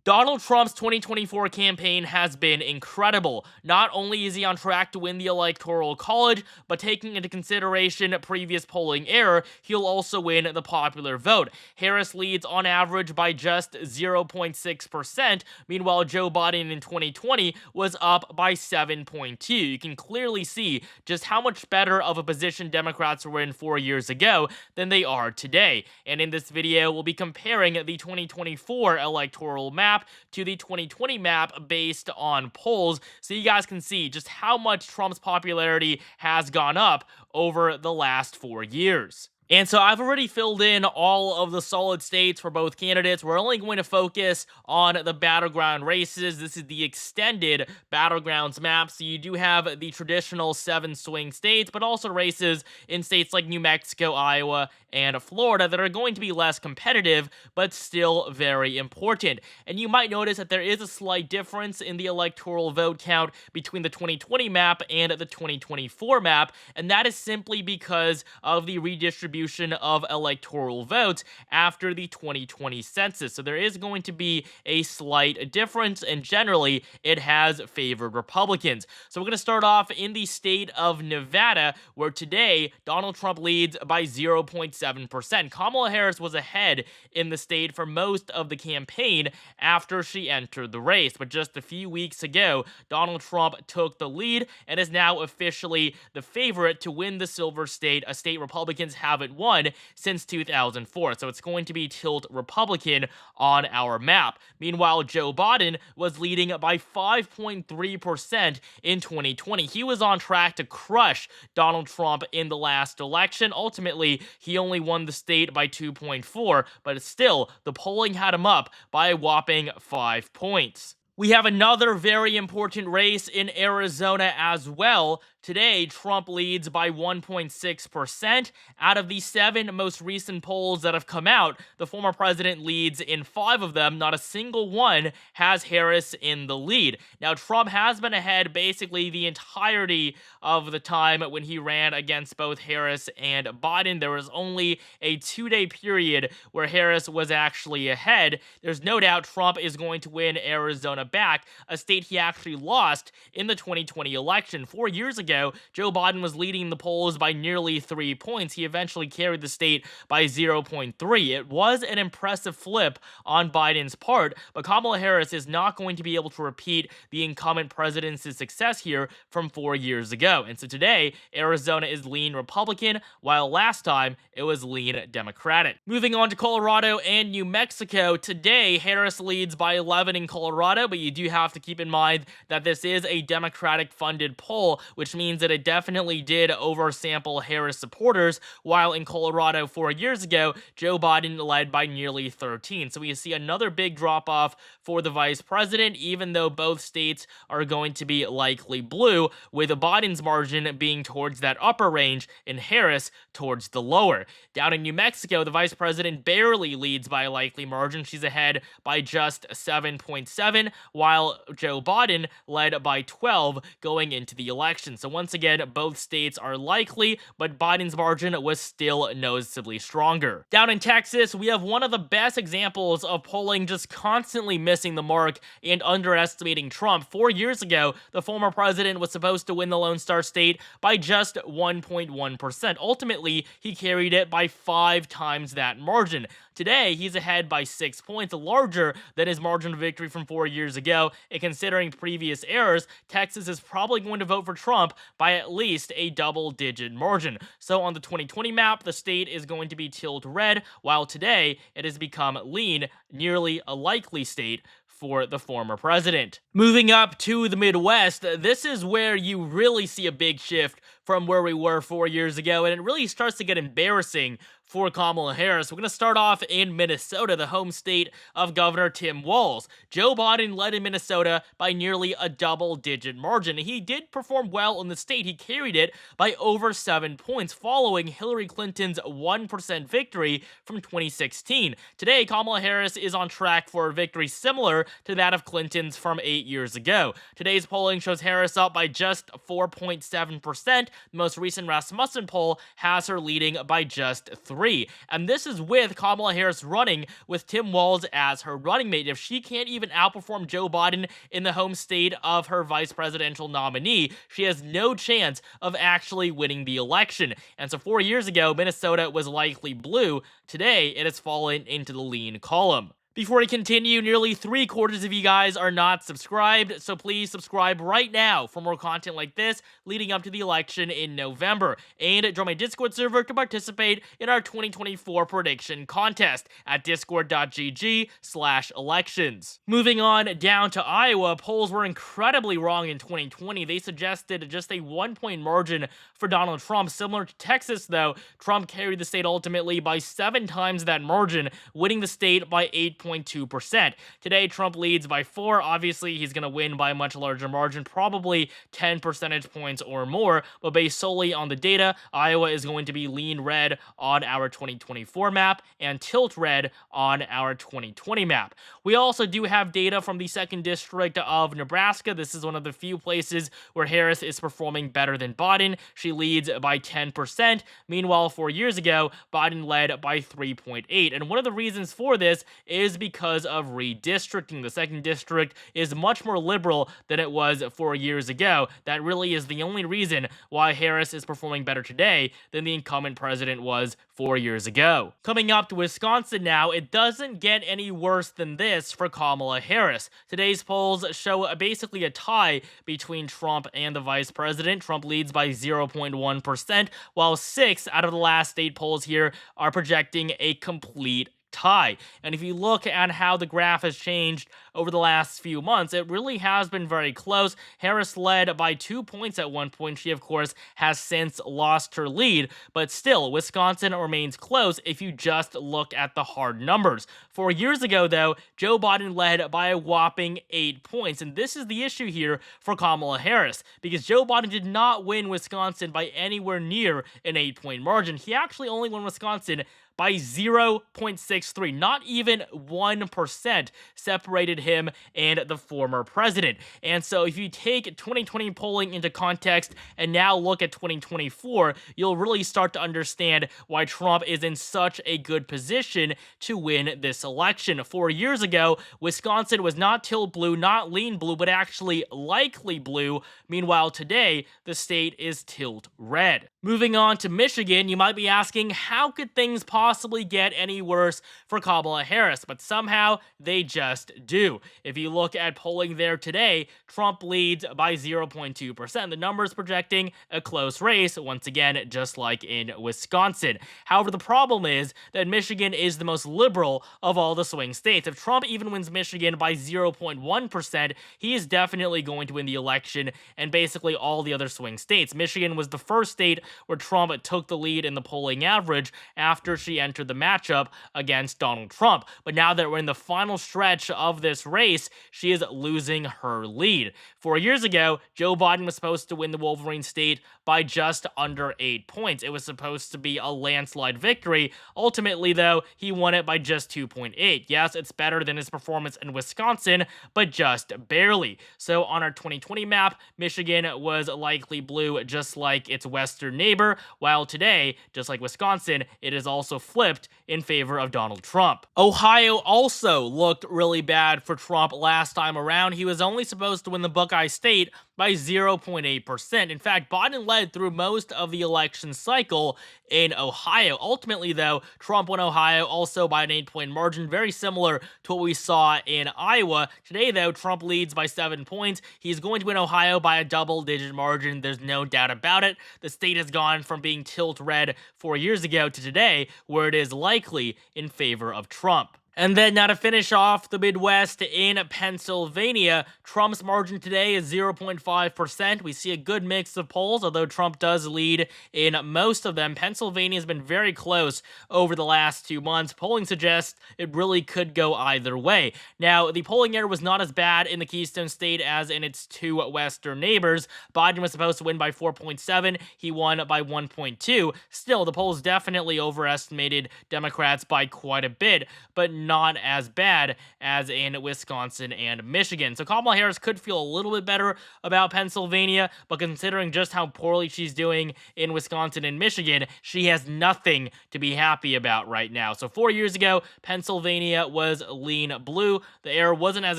Donald Trump's 2024 campaign has been incredible. Not only is he on track to win the electoral college, but taking into consideration previous polling error, he'll also win the popular vote. Harris leads on average by just 0.6%. Meanwhile, Joe Biden in 2020 was up by 7.2. You can clearly see just how much better of a position Democrats were in 4 years ago than they are today. And in this video, we'll be comparing the 2024 electoral map to the 2020 map based on polls, so you guys can see just how much Trump's popularity has gone up over the last 4 years. And so I've already filled in all of the solid states for both candidates. We're only going to focus on the battleground races. This is the extended battlegrounds map. So you do have the traditional 7 swing states, but also races in states like New Mexico, Iowa, and Florida that are going to be less competitive, but still very important. And you might notice that there is a slight difference in the electoral vote count between the 2020 map and the 2024 map, and that is simply because of the redistribution of electoral votes after the 2020 census. So there is going to be a slight difference, and generally it has favored Republicans. So we're going to start off in the state of Nevada, where today Donald Trump leads by 0.7%. Kamala Harris was ahead in the state for most of the campaign after she entered the race, but just a few weeks ago, Donald Trump took the lead and is now officially the favorite to win the Silver State, a state Republicans haven't won since 2004. So it's going to be tilt Republican on our map. Meanwhile, Joe Biden was leading by 5.3% in 2020. He was on track to crush Donald Trump in the last election. Ultimately, he only won the state by 2.4, but still, the polling had him up by a whopping 5 points. We have another very important race in Arizona as well. Today, Trump leads by 1.6%. Out of the 7 most recent polls that have come out, the former president leads in 5 of them. Not a single one has Harris in the lead. Now, Trump has been ahead basically the entirety of the time when he ran against both Harris and Biden. There was only a 2-day period where Harris was actually ahead. There's no doubt Trump is going to win Arizona back, a state he actually lost in the 2020 election. 4 years ago, Joe Biden was leading the polls by nearly 3 points. He eventually carried the state by 0.3. It was an impressive flip on Biden's part, but Kamala Harris is not going to be able to repeat the incumbent president's success here from 4 years ago. And so today, Arizona is lean Republican, while last time it was lean Democratic. Moving on to Colorado and New Mexico, today Harris leads by 11 in Colorado, but you do have to keep in mind that this is a Democratic-funded poll, which means that it definitely did oversample Harris supporters, while in Colorado 4 years ago, Joe Biden led by nearly 13. So we see another big drop-off for the vice president, even though both states are going to be likely blue, with Biden's margin being towards that upper range and Harris towards the lower. Down in New Mexico, the vice president barely leads by a likely margin. She's ahead by just 7.7, while Joe Biden led by 12 going into the election. So once again, both states are likely, but Biden's margin was still noticeably stronger. Down in Texas, we have one of the best examples of polling just constantly missing the mark and underestimating Trump. 4 years ago, the former president was supposed to win the Lone Star State by just 1.1%. Ultimately, he carried it by 5 times that margin. Today, he's ahead by 6 points, larger than his margin of victory from 4 years ago, and considering previous errors, Texas is probably going to vote for Trump by at least a double-digit margin. So on the 2020 map, the state is going to be tilt red, while today it has become lean, nearly a likely state for the former president. Moving up to the Midwest, this is where you really see a big shift from where we were 4 years ago, and it really starts to get embarrassing for Kamala Harris. We're going to start off in Minnesota, the home state of Governor Tim Walz. Joe Biden led in Minnesota by nearly a double-digit margin. He did perform well in the state. He carried it by over 7 points, following Hillary Clinton's 1% victory from 2016. Today, Kamala Harris is on track for a victory similar to that of Clinton's from 8 years ago. Today's polling shows Harris up by just 4.7%, The most recent Rasmussen poll has her leading by just 3. And this is with Kamala Harris running with Tim Walz as her running mate. If she can't even outperform Joe Biden in the home state of her vice presidential nominee, she has no chance of actually winning the election. And so 4 years ago, Minnesota was likely blue. Today, it has fallen into the lean column. Before we continue, nearly 3/4 of you guys are not subscribed, so please subscribe right now for more content like this leading up to the election in November. And join my Discord server to participate in our 2024 prediction contest at discord.gg/elections. Moving on down to Iowa, polls were incredibly wrong in 2020. They suggested just a 1-point margin for Donald Trump. Similar to Texas, though, Trump carried the state ultimately by 7 times that margin, winning the state by 8.2%. Today, Trump leads by 4. Obviously, he's going to win by a much larger margin, probably 10 percentage points or more, but based solely on the data, Iowa is going to be lean red on our 2024 map and tilt red on our 2020 map. We also do have data from the 2nd District of Nebraska. This is one of the few places where Harris is performing better than Biden. She leads by 10%. Meanwhile, 4 years ago, Biden led by 3.8. And one of the reasons for this is because of redistricting. The 2nd District is much more liberal than it was 4 years ago. That really is the only reason why Harris is performing better today than the incumbent president was 4 years ago. Coming up to Wisconsin now, it doesn't get any worse than this for Kamala Harris. Today's polls show basically a tie between Trump and the vice president. Trump leads by 0.1%, while 6 out of the last 8 polls here are projecting a complete tie. And if you look at how the graph has changed over the last few months, it really has been very close. Harris led by 2 points at one point. She, of course, has since lost her lead, but still, Wisconsin remains close if you just look at the hard numbers. 4 years ago, though, Joe Biden led by a whopping 8 points, and this is the issue here for Kamala Harris, because Joe Biden did not win Wisconsin by anywhere near an 8-point margin. He actually only won Wisconsin by 0.63. Not even 1% separated him and the former president. And so if you take 2020 polling into context and now look at 2024, you'll really start to understand why Trump is in such a good position to win this election. 4 years ago, Wisconsin was not tilt blue, not lean blue, but actually likely blue. Meanwhile, today, the state is tilt red. Moving on to Michigan, you might be asking, how could things possibly get any worse for Kamala Harris? But somehow, they just do. If you look at polling there today, Trump leads by 0.2%. The numbers projecting a close race, once again, just like in Wisconsin. However, the problem is that Michigan is the most liberal of all the swing states. If Trump even wins Michigan by 0.1%, he is definitely going to win the election and basically all the other swing states. Michigan was the first state where Trump took the lead in the polling average after she entered the matchup against Donald Trump. But now that we're in the final stretch of this race, she is losing her lead. 4 years ago, Joe Biden was supposed to win the Wolverine state by just under 8 points. It was supposed to be a landslide victory. Ultimately, though, he won it by just 2.8. Yes, it's better than his performance in Wisconsin, but just barely. So on our 2020 map, Michigan was likely blue, just like its western neighbor, while today, just like Wisconsin, it is also flipped in favor of Donald Trump. Ohio also looked really bad for Trump last time around. He was only supposed to win the Buckeye State by 0.8%. In fact, Biden led through most of the election cycle in Ohio. Ultimately, though, Trump won Ohio also by an 8-point margin, very similar to what we saw in Iowa. Today, though, Trump leads by 7 points. He's going to win Ohio by a double-digit margin. There's no doubt about it. The state has gone from being tilt red 4 years ago to today, where it is likely in favor of Trump. And then now to finish off the Midwest in Pennsylvania, Trump's margin today is 0.5%. We see a good mix of polls, although Trump does lead in most of them. Pennsylvania has been very close over the last 2 months. Polling suggests it really could go either way. Now, the polling error was not as bad in the Keystone State as in its 2 western neighbors. Biden was supposed to win by 4.7. He won by 1.2. Still, the polls definitely overestimated Democrats by quite a bit, but not as bad as in Wisconsin and Michigan. So Kamala Harris could feel a little bit better about Pennsylvania, but considering just how poorly she's doing in Wisconsin and Michigan, she has nothing to be happy about right now. So 4 years ago, Pennsylvania was lean blue. The error wasn't as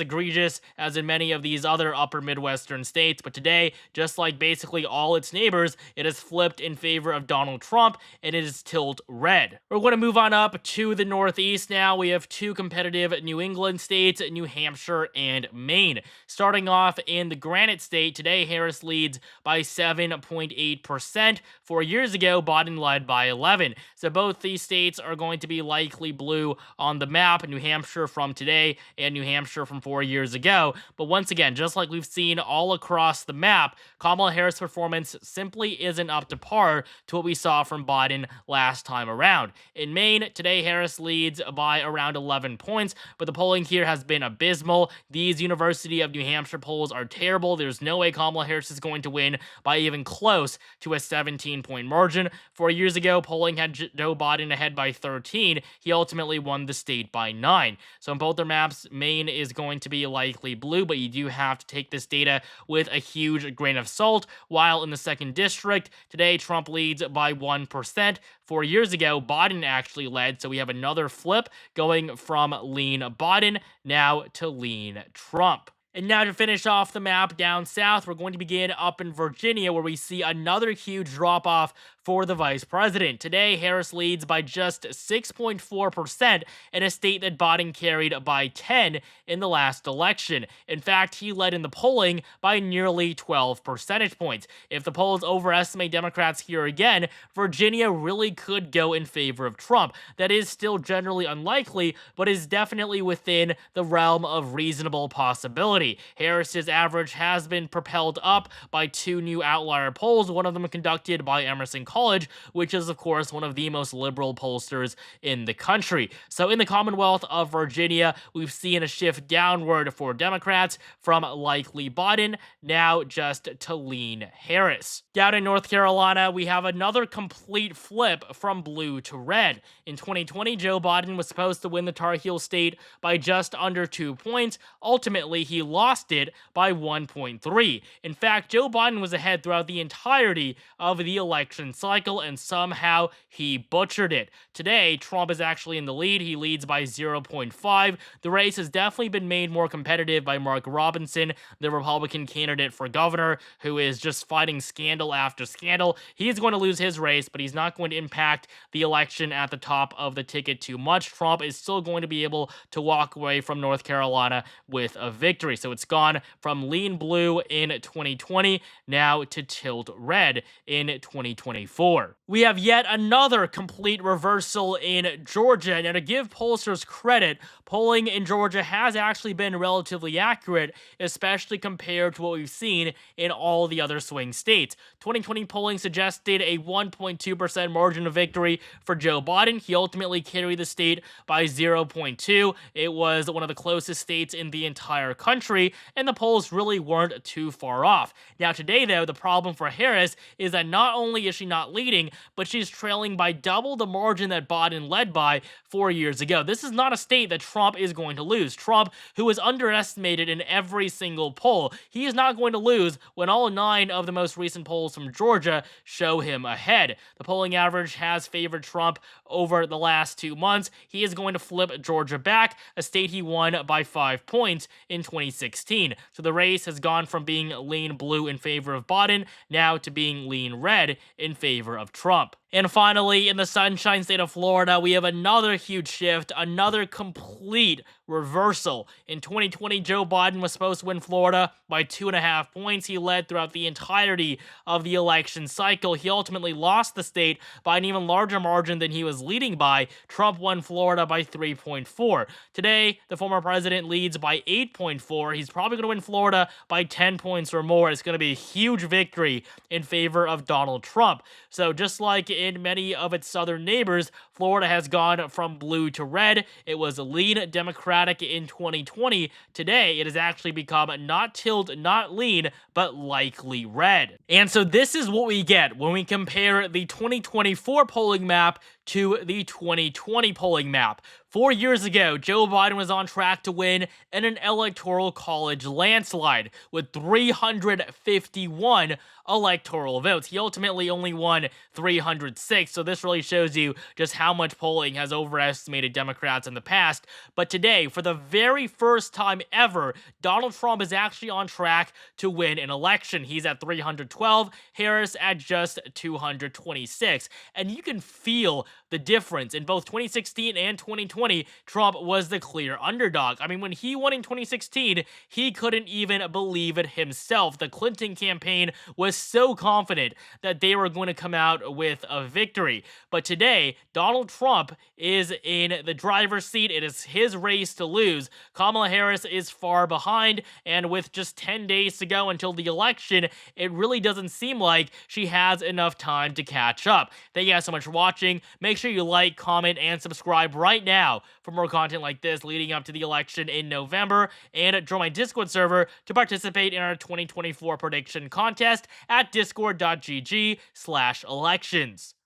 egregious as in many of these other upper Midwestern states, but today, just like basically all its neighbors, it has flipped in favor of Donald Trump, and it is tilt red. We're going to move on up to the Northeast now. We have two competitive New England states, New Hampshire and Maine. Starting off in the Granite State, today Harris leads by 7.8%. 4 years ago, Biden led by 11. So both these states are going to be likely blue on the map, New Hampshire from today and New Hampshire from 4 years ago. But once again, just like we've seen all across the map, Kamala Harris' performance simply isn't up to par to what we saw from Biden last time around. In Maine, today Harris leads by around 11 points, but the polling here has been abysmal. These University of New Hampshire polls are terrible. There's no way Kamala Harris is going to win by even close to a 17-point margin. 4 years ago, polling had Joe Biden ahead by 13. He ultimately won the state by 9. So in both their maps, Maine is going to be likely blue, but you do have to take this data with a huge grain of salt. While in the 2nd district, today Trump leads by 1%. 4 years ago, Biden actually led, so we have another flip going from lean Biden now to lean Trump. And now to finish off the map down south, we're going to begin up in Virginia, where we see another huge drop-off for the vice president. Today, Harris leads by just 6.4% in a state that Biden carried by 10 in the last election. In fact, he led in the polling by nearly 12 percentage points. If the polls overestimate Democrats here again, Virginia really could go in favor of Trump. That is still generally unlikely, but is definitely within the realm of reasonable possibility. Harris's average has been propelled up by 2 new outlier polls, one of them conducted by Emerson College, which is, of course, one of the most liberal pollsters in the country. So in the Commonwealth of Virginia, we've seen a shift downward for Democrats from likely Biden now just to lean Harris. Down in North Carolina, we have another complete flip from blue to red. In 2020, Joe Biden was supposed to win the Tar Heel state by just under 2 points. Ultimately, he lost it by 1.3. In fact, Joe Biden was ahead throughout the entirety of the election cycle, and somehow he butchered it. Today, Trump is actually in the lead. He leads by 0.5. The race has definitely been made more competitive by Mark Robinson, the Republican candidate for governor, who is just fighting scandal after scandal. He's going to lose his race, but he's not going to impact the election at the top of the ticket too much. Trump is still going to be able to walk away from North Carolina with a victory. So it's gone from lean blue in 2020 now to tilt red in 2024. We have yet another complete reversal in Georgia. Now, to give pollsters credit, polling in Georgia has actually been relatively accurate, especially compared to what we've seen in all the other swing states. 2020 polling suggested a 1.2% margin of victory for Joe Biden. He ultimately carried the state by 0.2. It was one of the closest states in the entire country, and the polls really weren't too far off. Now, today, though, the problem for Harris is that not only is she not leading, but she's trailing by double the margin that Biden led by 4 years ago. This is not a state that Trump is going to lose. Trump, who is underestimated in every single poll, he is not going to lose when all 9 of the most recent polls from Georgia show him ahead. The polling average has favored Trump over the last 2 months. He is going to flip Georgia back, a state he won by 5 points in 2016. So the race has gone from being lean blue in favor of Biden now to being lean red in favor of Trump. And finally, in the Sunshine State of Florida, we have another huge shift, another complete reversal. In 2020, Joe Biden was supposed to win Florida by 2.5 points. He led throughout the entirety of the election cycle. He ultimately lost the state by an even larger margin than he was leading by. Trump won Florida by 3.4. Today, the former president leads by 8.4. He's probably going to win Florida by 10 points or more. It's going to be a huge victory in favor of Donald Trump. So just like in many of its southern neighbors, Florida has gone from blue to red. It was lean Democratic in 2020. Today, it has actually become not tilt, not lean, but likely red. And so this is what we get when we compare the 2024 polling map to the 2020 polling map. 4 years ago, Joe Biden was on track to win in an electoral college landslide with 351 electoral votes. He ultimately only won 306, so this really shows you just how much polling has overestimated Democrats in the past. But today, for the very first time ever, Donald Trump is actually on track to win an election. He's at 312, Harris at just 226. And you can feel the difference. In both 2016 and 2020, Trump was the clear underdog. I mean, when he won in 2016, he couldn't even believe it himself. The Clinton campaign was so confident that they were going to come out with a victory. But today, Donald Trump is in the driver's seat. It is his race to lose. Kamala Harris is far behind, and with just 10 days to go until the election, it really doesn't seem like she has enough time to catch up. Thank you guys so much for watching. Make sure you like, comment, and subscribe right now for more content like this leading up to the election in November, and join my Discord server to participate in our 2024 prediction contest at discord.gg/elections.